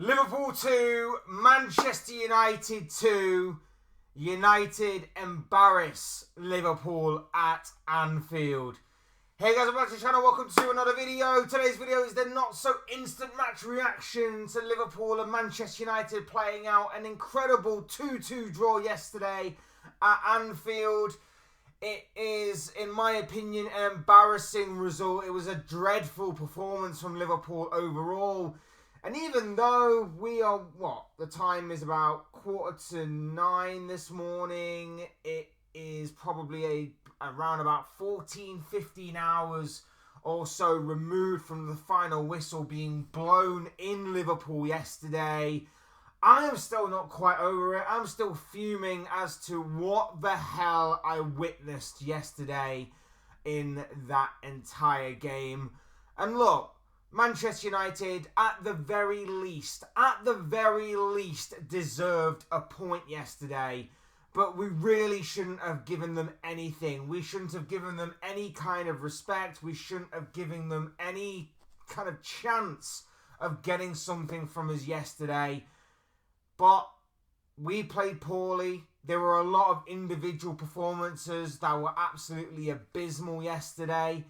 Liverpool 2, Manchester United 2. United embarrass Liverpool at Anfield. Hey guys, welcome back to the channel. Welcome to another video. Today's video is the not so instant match reaction to Liverpool and Manchester United playing out an incredible 2-2 draw yesterday at Anfield. It is, in my opinion, an embarrassing result. It was a dreadful performance from Liverpool overall. And even though we are, the time is about 9:15 this morning. It is probably around about 14-15 hours or so removed from the final whistle being blown in Liverpool yesterday. I am still not quite over it. I'm still fuming as to what the hell I witnessed yesterday in that entire game. And look, Manchester United, at the very least, deserved a point yesterday. But we really shouldn't have given them anything. We shouldn't have given them any kind of respect. We shouldn't have given them any kind of chance of getting something from us yesterday. But we played poorly. There were a lot of individual performances that were absolutely abysmal yesterday.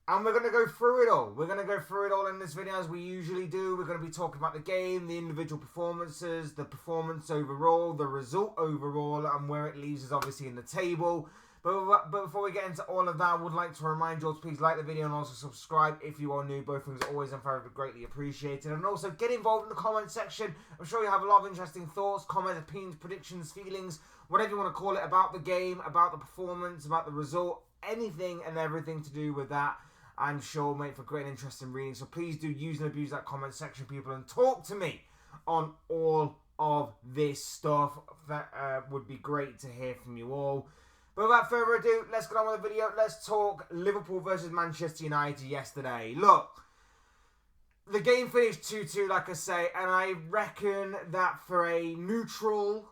And we're going to go through it all. We're going to go through it all in this video as we usually do. We're going to be talking about the game, the individual performances, the performance overall, the result overall, and where it leaves us obviously in the table. But before we get into all of that, I would like to remind you all to please like the video and also subscribe if you are new. Both things are always and forever greatly appreciated. And also get involved in the comment section. I'm sure you have a lot of interesting thoughts, comments, opinions, predictions, feelings, whatever you want to call it, about the game, about the performance, about the result, anything and everything to do with that. I'm sure will make for great and interesting reading. So please do use and abuse that comment section, people, and talk to me on all of this stuff. That would be great to hear from you all. But without further ado, let's get on with the video. Let's talk Liverpool versus Manchester United yesterday. Look, the game finished 2-2, like I say, and I reckon that for a neutral,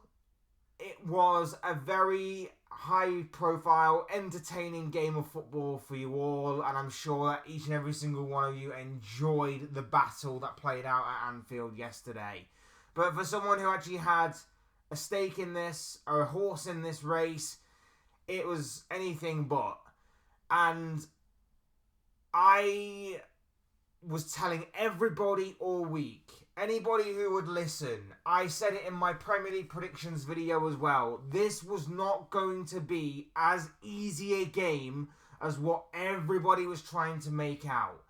it was a very high-profile, entertaining game of football for you all, and I'm sure that each and every single one of you enjoyed the battle that played out at Anfield yesterday. But for someone who actually had a stake in this, or a horse in this race, it was anything but. And I was telling everybody all week, anybody who would listen, I said it in my Premier League predictions video as well, this was not going to be as easy a game as what everybody was trying to make out.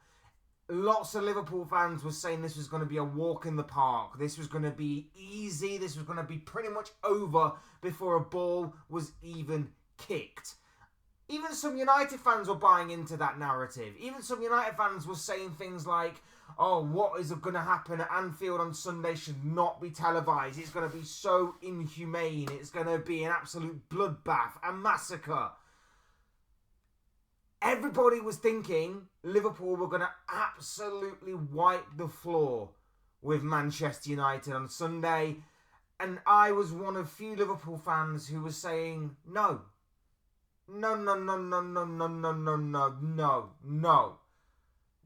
Lots of Liverpool fans were saying this was going to be a walk in the park. This was going to be easy. This was going to be pretty much over before a ball was even kicked. Even some United fans were buying into that narrative. Even some United fans were saying things like, oh, what is going to happen at Anfield on Sunday should not be televised. It's going to be so inhumane. It's going to be an absolute bloodbath, a massacre. Everybody was thinking Liverpool were going to absolutely wipe the floor with Manchester United on Sunday. And I was one of few Liverpool fans who was saying, no. No.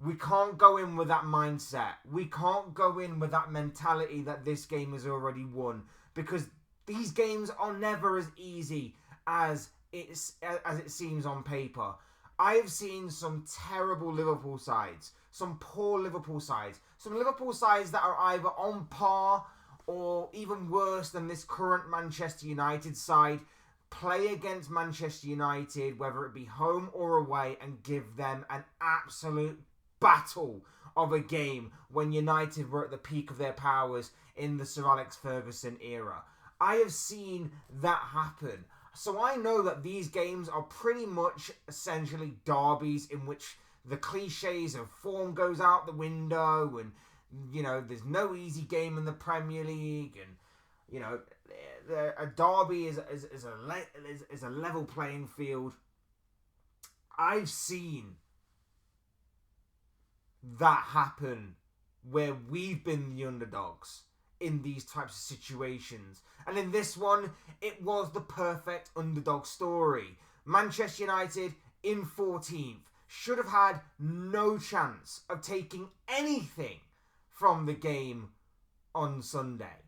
We can't go in with that mindset. We can't go in with that mentality that this game is already won, because these games are never as easy as it seems on paper. I have seen some terrible Liverpool sides, some poor Liverpool sides, some Liverpool sides that are either on par or even worse than this current Manchester United side play against Manchester United, whether it be home or away, and give them an absolute battle of a game when United were at the peak of their powers in the Sir Alex Ferguson era. I have seen that happen. So I know that these games are pretty much essentially derbies in which the cliches of form goes out the window, and you know, there's no easy game in the Premier League, and you know, a derby is a level playing field. I've seen that happen where we've been the underdogs in these types of situations. And in this one, it was the perfect underdog story. Manchester United in 14th should have had no chance of taking anything from the game on Sunday.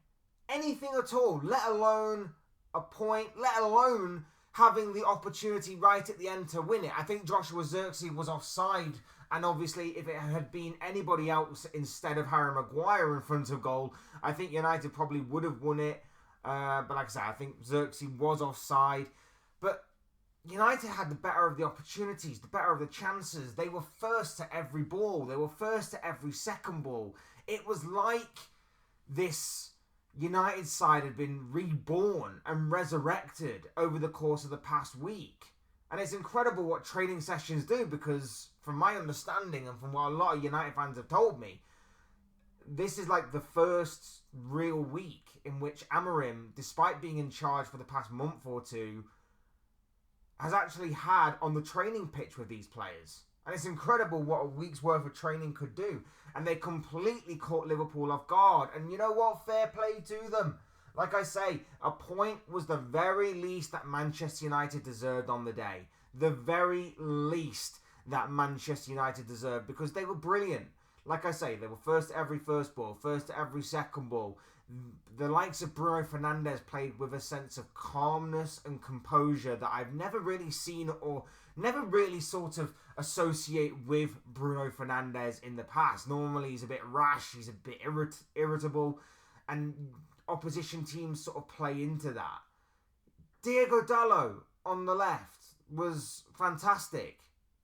Anything at all, let alone a point, let alone having the opportunity right at the end to win it. I think Joshua Zirkzee was offside, and obviously if it had been anybody else instead of Harry Maguire in front of goal, I think United probably would have won it. But like I said, I think Zirkzee was offside. But United had the better of the opportunities, the better of the chances. They were first to every ball. They were first to every second ball. It was like this United side had been reborn and resurrected over the course of the past week. And it's incredible what training sessions do, because from my understanding and from what a lot of United fans have told me, this is like the first real week in which Amorim, despite being in charge for the past month or two, has actually had on the training pitch with these players. And it's incredible what a week's worth of training could do. And they completely caught Liverpool off guard. And you know what? Fair play to them. Like I say, a point was the very least that Manchester United deserved on the day. The very least that Manchester United deserved, because they were brilliant. Like I say, they were first to every first ball, first to every second ball. The likes of Bruno Fernandes played with a sense of calmness and composure that I've never really seen or never really sort of associate with Bruno Fernandes in the past. Normally he's a bit rash, he's a bit irritable, and opposition teams sort of play into that. Diego Dalot on the left was fantastic.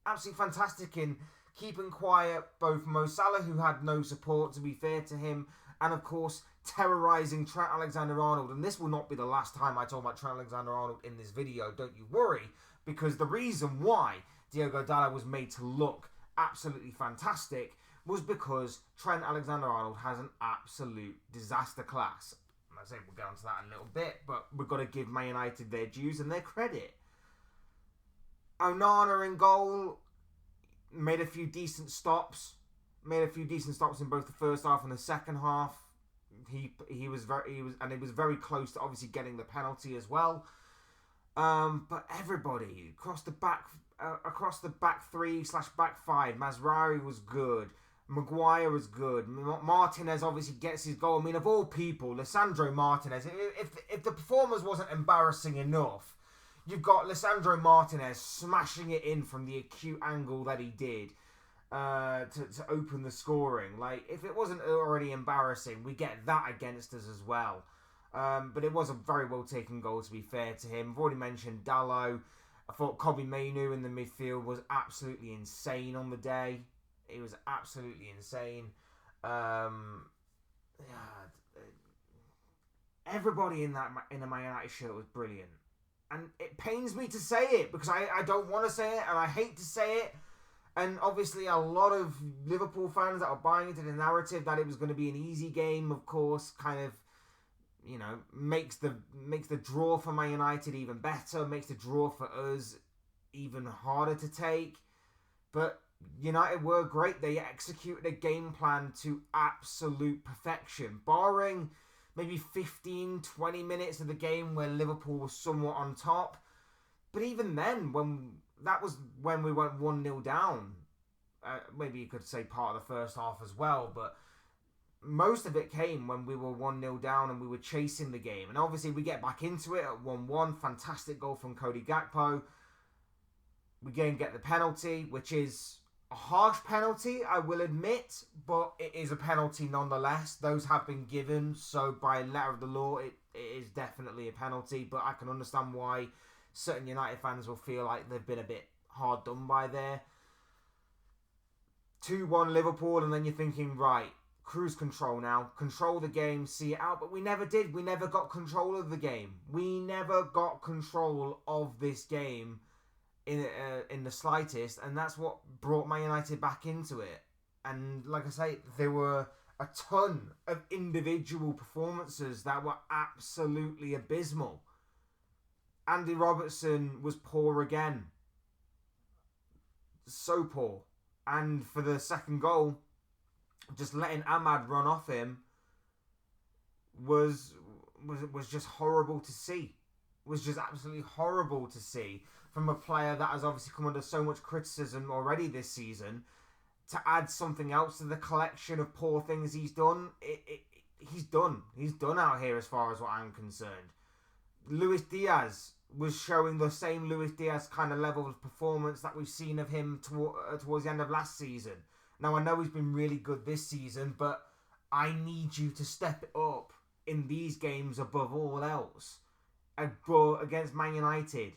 Absolutely fantastic in keeping quiet both Mo Salah, who had no support to be fair to him, and of course terrorising Trent Alexander-Arnold. And this will not be the last time I talk about Trent Alexander-Arnold in this video, don't you worry, because the reason why Diego Dalot was made to look absolutely fantastic was because Trent Alexander-Arnold has an absolute disaster class. And I say we'll get onto that in a little bit, but we've got to give Man United their dues and their credit. Onana in goal made a few decent stops. Made a few decent stops in both the first half and the second half. He was very close to obviously getting the penalty as well. But everybody across the back three/back five, Mazraoui was good. Maguire was good. Martinez obviously gets his goal. I mean, of all people, Lisandro Martinez. If the performance wasn't embarrassing enough, you've got Lisandro Martinez smashing it in from the acute angle that he did to open the scoring. Like, if it wasn't already embarrassing, we get that against us as well. But it was a very well taken goal, to be fair to him. I've already mentioned Dalot. I thought Kobe Mainoo in the midfield was absolutely insane on the day. It was absolutely insane. Everybody in the Man United shirt was brilliant. And it pains me to say it, because I don't want to say it and I hate to say it. And obviously a lot of Liverpool fans that are buying into the narrative that it was going to be an easy game, of course, kind of, you know, makes the draw for Man United even better, makes the draw for us even harder to take. But United were great. They executed a game plan to absolute perfection, barring maybe 15-20 minutes of the game where Liverpool was somewhat on top. But even then, that was when we went 1-0 down. Maybe you could say part of the first half as well, but most of it came when we were 1-0 down and we were chasing the game. And obviously we get back into it at 1-1. Fantastic goal from Cody Gakpo. We again get the penalty, which is a harsh penalty, I will admit, but it is a penalty nonetheless. Those have been given, so by letter of the law, it is definitely a penalty. But I can understand why certain United fans will feel like they've been a bit hard done by there. 2-1 Liverpool, and then you're thinking, right, cruise control now. Control the game, see it out. But we never did. We never got control of the game. We never got control of this game in the slightest, and that's what brought Man United back into it. And like I say, there were a ton of individual performances that were absolutely abysmal. Andy Robertson was poor again. So poor. And for the second goal, just letting Ahmad run off him was just horrible to see. Was just absolutely horrible to see from a player that has obviously come under so much criticism already this season. To add something else to the collection of poor things he's done, he's done. He's done out here as far as what I'm concerned. Luis Diaz was showing the same Luis Diaz kind of level of performance that we've seen of him towards the end of last season. Now, I know he's been really good this season, but I need you to step it up in these games above all else. Against Man United,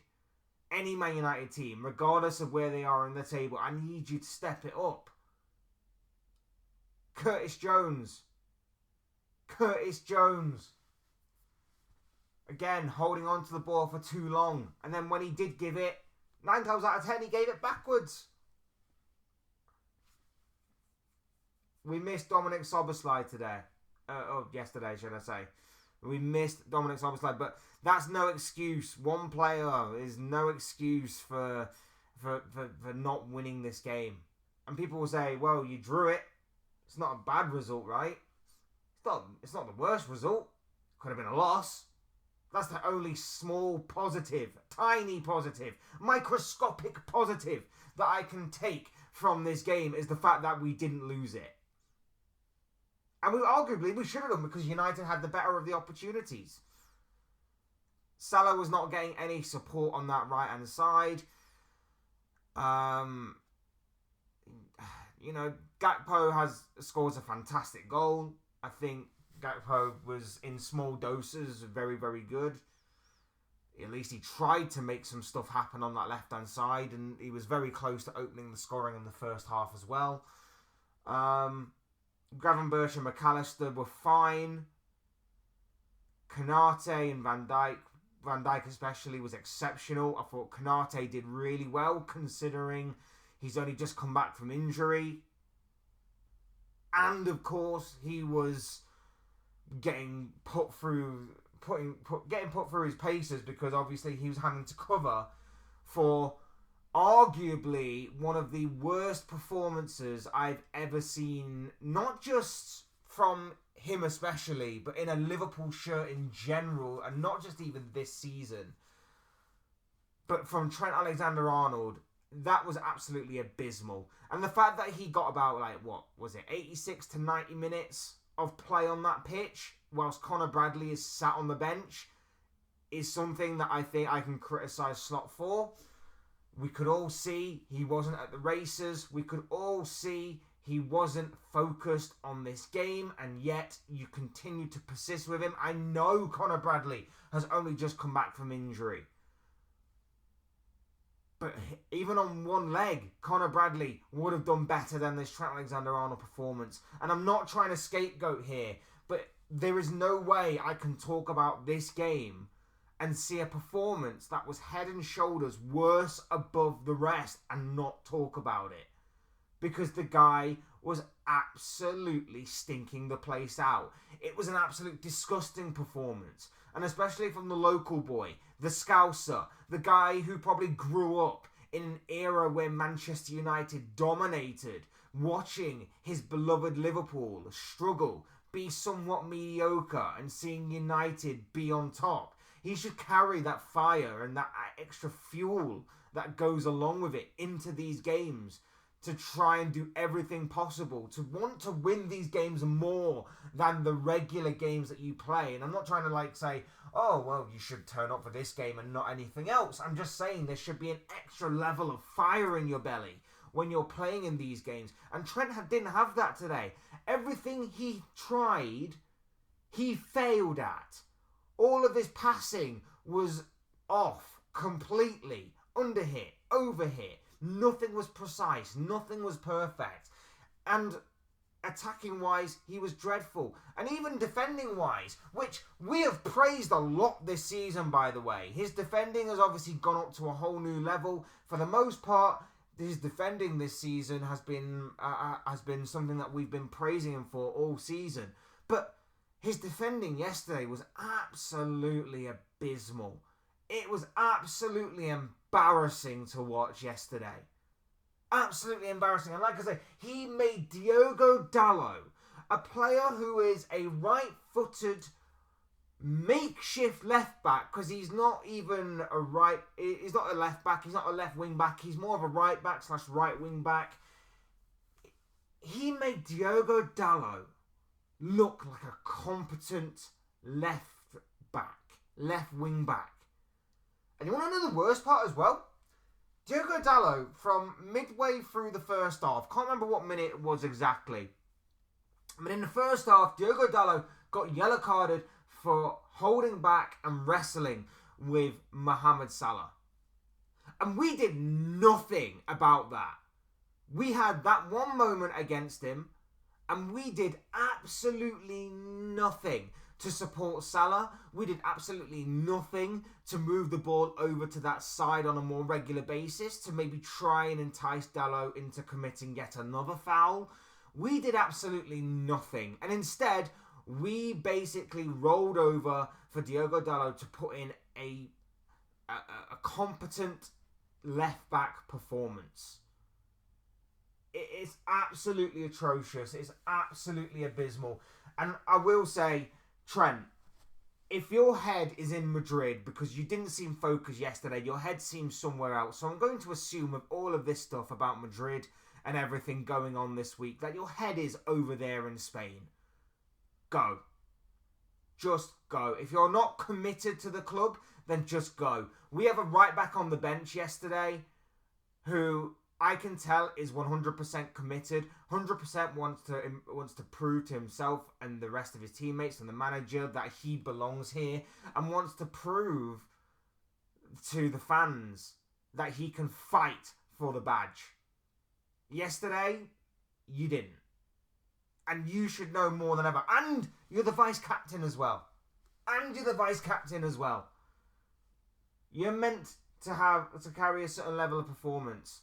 any Man United team, regardless of where they are in the table, I need you to step it up. Curtis Jones. Again, holding on to the ball for too long. And then when he did give it, 9 times out of 10, he gave it backwards. We missed Dominic Szoboszlai today. Yesterday, should I say. We missed Dominic Szoboszlai, but that's no excuse. One player is no excuse for not winning this game. And people will say, well, you drew it. It's not a bad result, right? It's not the worst result. Could have been a loss. That's the only small positive, tiny positive, microscopic positive that I can take from this game is the fact that we didn't lose it. And arguably we should have done because United had the better of the opportunities. Salah was not getting any support on that right-hand side. Gakpo scores a fantastic goal. I think Gakpo was in small doses very, very good. At least he tried to make some stuff happen on that left-hand side, and he was very close to opening the scoring in the first half as well. Gravenberch and McAllister were fine. Konate and Van Dijk especially was exceptional. I thought Konate did really well considering he's only just come back from injury. And of course, he was getting put through his paces because obviously he was having to cover for arguably one of the worst performances I've ever seen, not just from him especially, but in a Liverpool shirt in general, and not just even this season, but from Trent Alexander-Arnold. That was absolutely abysmal. And the fact that he got about, 86 to 90 minutes of play on that pitch, whilst Conor Bradley is sat on the bench, is something that I think I can criticise Slot for. We could all see he wasn't at the races. We could all see he wasn't focused on this game, and yet you continue to persist with him. I know Conor Bradley has only just come back from injury. But even on one leg, Conor Bradley would have done better than this Trent Alexander-Arnold performance. And I'm not trying to scapegoat here, but there is no way I can talk about this game and see a performance that was head and shoulders worse above the rest and not talk about it. Because the guy was absolutely stinking the place out. It was an absolute disgusting performance. And especially from the local boy, the Scouser, the guy who probably grew up in an era where Manchester United dominated, watching his beloved Liverpool struggle, be somewhat mediocre, and seeing United be on top. He should carry that fire and that extra fuel that goes along with it into these games to try and do everything possible, to want to win these games more than the regular games that you play. And I'm not trying to say, oh, well, you should turn up for this game and not anything else. I'm just saying there should be an extra level of fire in your belly when you're playing in these games. And Trent didn't have that today. Everything he tried, he failed at. All of his passing was off completely, underhit, overhit. Nothing was precise. Nothing was perfect. And attacking-wise, he was dreadful. And even defending-wise, which we have praised a lot this season, by the way. His defending has obviously gone up to a whole new level. For the most part, his defending this season has been something that we've been praising him for all season. But his defending yesterday was absolutely abysmal. It was absolutely embarrassing to watch yesterday. Absolutely embarrassing. And like I say, he made Diogo Dalot, a player who is a right-footed makeshift left-back, because he's not even he's not a left-back, he's not a left wing-back, he's more of a right-back / right wing-back. He made Diogo Dalot look like a competent left wing back. And you want to know the worst part as well? Diogo Dalot, from midway through the first half, can't remember what minute it was exactly, but in the first half, Diogo Dalot got yellow carded for holding back and wrestling with Mohamed Salah. And we did nothing about that. We had that one moment against him, and we did absolutely nothing to support Salah. We did absolutely nothing to move the ball over to that side on a more regular basis, to maybe try and entice Dalot into committing yet another foul. We did absolutely nothing. And instead, we basically rolled over for Diogo Dalot to put in a competent left-back performance. It is absolutely atrocious. It's absolutely abysmal. And I will say, Trent, if your head is in Madrid because you didn't seem focused yesterday, your head seems somewhere else. So I'm going to assume with all of this stuff about Madrid and everything going on this week that your head is over there in Spain. Go. Just go. If you're not committed to the club, then just go. We have a right back on the bench yesterday who I can tell is 100% committed, 100% wants to prove to himself and the rest of his teammates and the manager that he belongs here, and wants to prove to the fans that he can fight for the badge. Yesterday, you didn't. And you should know more than ever. And you're the vice captain as well. You're meant to carry a certain level of performance.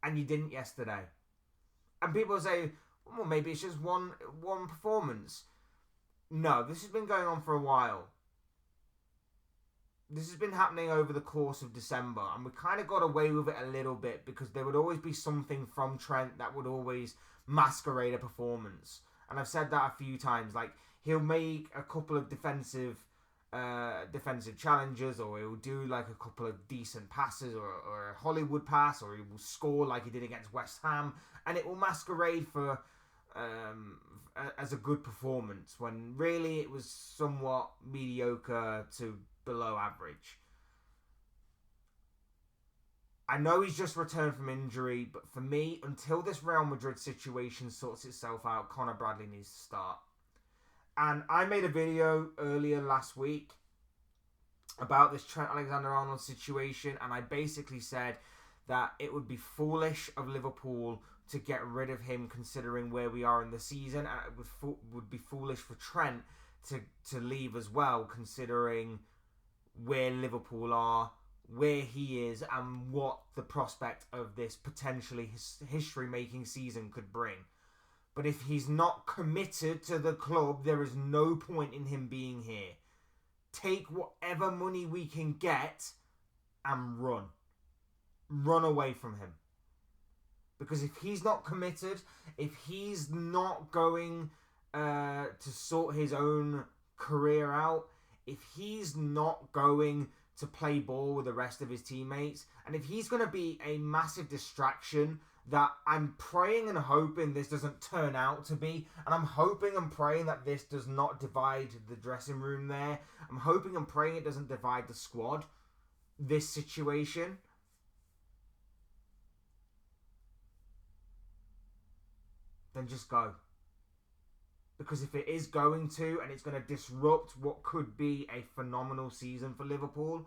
And you didn't yesterday. And people say, well, maybe it's just one performance. No, this has been going on for a while. This has been happening over the course of December. And we kind of got away with it a little bit because there would always be something from Trent that would always masquerade a performance. And I've said that a few times. Like, he'll make a couple of defensive challenges, or he'll do like a couple of decent passes or a Hollywood pass, or he will score like he did against West Ham, and it will masquerade for as a good performance when really it was somewhat mediocre to below average. I know he's just returned from injury, but for me, until this Real Madrid situation sorts itself out, Conor Bradley needs to start. And I made a video earlier last week about this Trent Alexander-Arnold situation, and I basically said that it would be foolish of Liverpool to get rid of him considering where we are in the season, and it would be foolish for Trent to leave as well considering where Liverpool are, where he is, and what the prospect of this potentially history-making season could bring. But if he's not committed to the club, there is no point in him being here. Take whatever money we can get and run. Run away from him. Because if he's not committed, if he's not going to sort his own career out, if he's not going to play ball with the rest of his teammates, and if he's going to be a massive distraction that I'm praying and hoping this doesn't turn out to be, and I'm hoping and praying that this does not divide the dressing room there, I'm hoping and praying it doesn't divide the squad, this situation, then just go. Because if it is going to, and it's going to disrupt what could be a phenomenal season for Liverpool,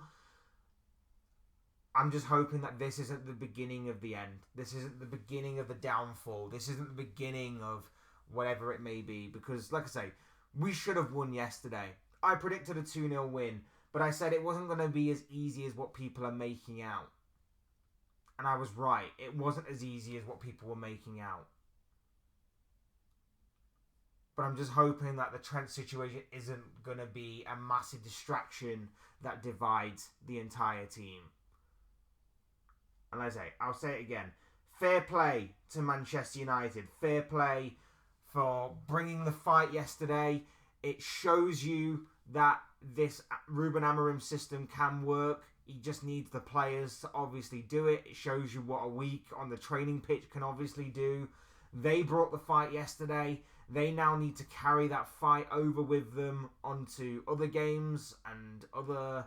I'm just hoping that this isn't the beginning of the end. This isn't the beginning of the downfall. This isn't the beginning of whatever it may be. Because, like I say, we should have won yesterday. I predicted a 2-0 win, but I said it wasn't going to be as easy as what people are making out. And I was right. It wasn't as easy as what people were making out. But I'm just hoping that the Trent situation isn't going to be a massive distraction that divides the entire team. And like I say, I'll say it again. Fair play to Manchester United. Fair play for bringing the fight yesterday. It shows you that this Ruben Amorim system can work. He just needs the players to obviously do it. It shows you what a week on the training pitch can obviously do. They brought the fight yesterday. They now need to carry that fight over with them onto other games and to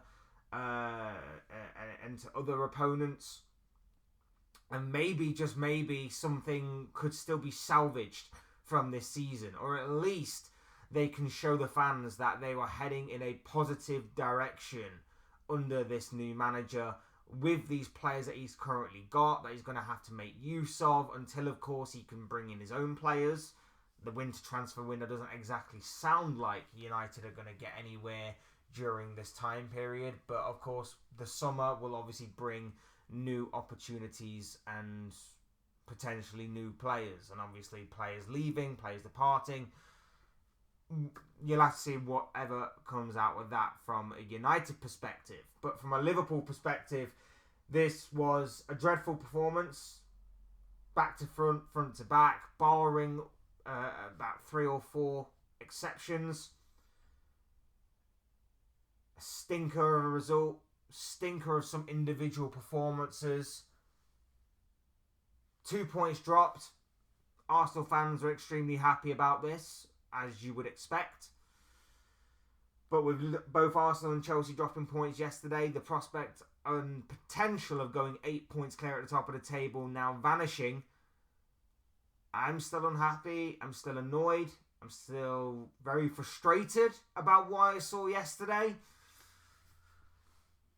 other opponents. And maybe, just maybe, something could still be salvaged from this season. Or at least they can show the fans that they were heading in a positive direction under this new manager, with these players that he's currently got, that he's going to have to make use of until, of course, he can bring in his own players. The winter transfer window doesn't exactly sound like United are going to get anywhere during this time period, but of course the summer will obviously bring new opportunities and potentially new players, and obviously players leaving, players departing. You'll have to see whatever comes out with that from a United perspective. But from a Liverpool perspective, this was a dreadful performance, back to front, front to back, barring about 3 or 4 exceptions. A stinker of a result, stinker of some individual performances. 2 points dropped. Arsenal fans are extremely happy about this, as you would expect. But with both Arsenal and Chelsea dropping points yesterday, the prospect and potential of going 8 points clear at the top of the table now vanishing, I'm still unhappy, I'm still annoyed, I'm still very frustrated about what I saw yesterday.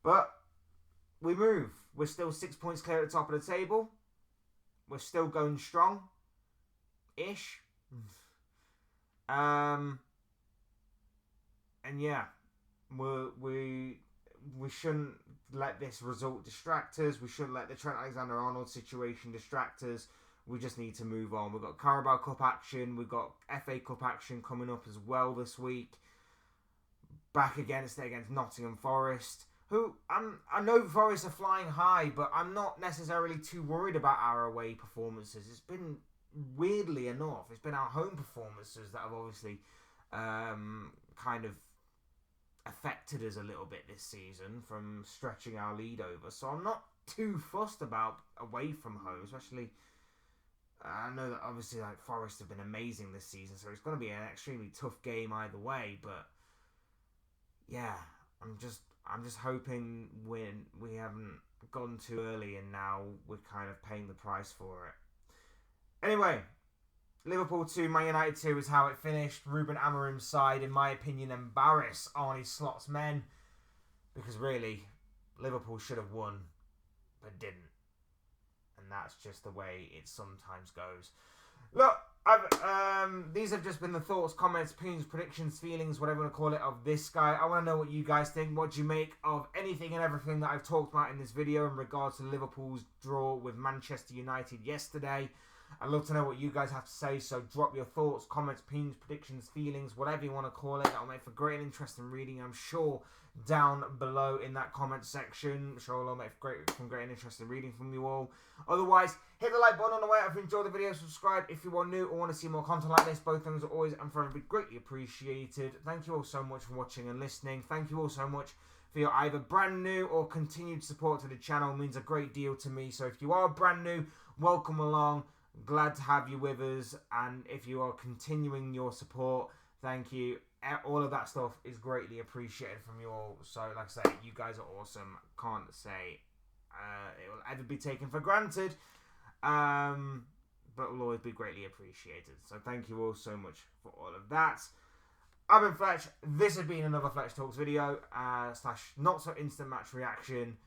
But we move. We're still 6 points clear at the top of the table. We're still going strong-ish. And yeah, we shouldn't let this result distract us. We shouldn't let the Trent Alexander-Arnold situation distract us. We just need to move on. We've got Carabao Cup action. We've got FA Cup action coming up as well this week. Back against Nottingham Forest, who I know Forest are flying high, but I'm not necessarily too worried about our away performances. It's been, weirdly enough, it's been our home performances that have obviously kind of affected us a little bit this season from stretching our lead over. So I'm not too fussed about away from home, especially. I know that obviously Forest have been amazing this season, so it's going to be an extremely tough game either way. But yeah, I'm just hoping we haven't gone too early and now we're kind of paying the price for it. Anyway, Liverpool 2, Man United 2 is how it finished. Ruben Amorim's side, in my opinion, embarrass Arne Slot's men, because really, Liverpool should have won, but didn't. And that's just the way it sometimes goes. Look, these have just been the thoughts, comments, opinions, predictions, feelings, whatever you want to call it, of this guy. I want to know what you guys think. What do you make of anything and everything that I've talked about in this video in regards to Liverpool's draw with Manchester United yesterday? I'd love to know what you guys have to say, so drop your thoughts, comments, opinions, predictions, feelings, whatever you want to call it. That'll make for great and interesting reading, I'm sure, down below in that comment section. I'm sure it'll make for great and interesting reading from you all. Otherwise, hit the like button on the way up if you enjoyed the video, subscribe if you are new or want to see more content like this. Both things are always and forever be greatly appreciated. Thank you all so much for watching and listening. Thank you all so much for your either brand new or continued support to the channel. It means a great deal to me. So if you are brand new, welcome along. Glad to have you with us, and if you are continuing your support, thank you. All of that stuff is greatly appreciated from you all. So like I say, you guys are awesome. Can't say it will ever be taken for granted, but will always be greatly appreciated. So thank you all so much for all of that. I've been Fletch. This has been another Fletch Talks video / not so instant match reaction.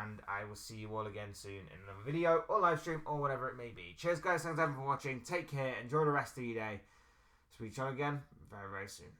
And I will see you all again soon in another video or live stream or whatever it may be. Cheers guys, thanks everyone for watching. Take care, enjoy the rest of your day. Speak to you again very, very soon.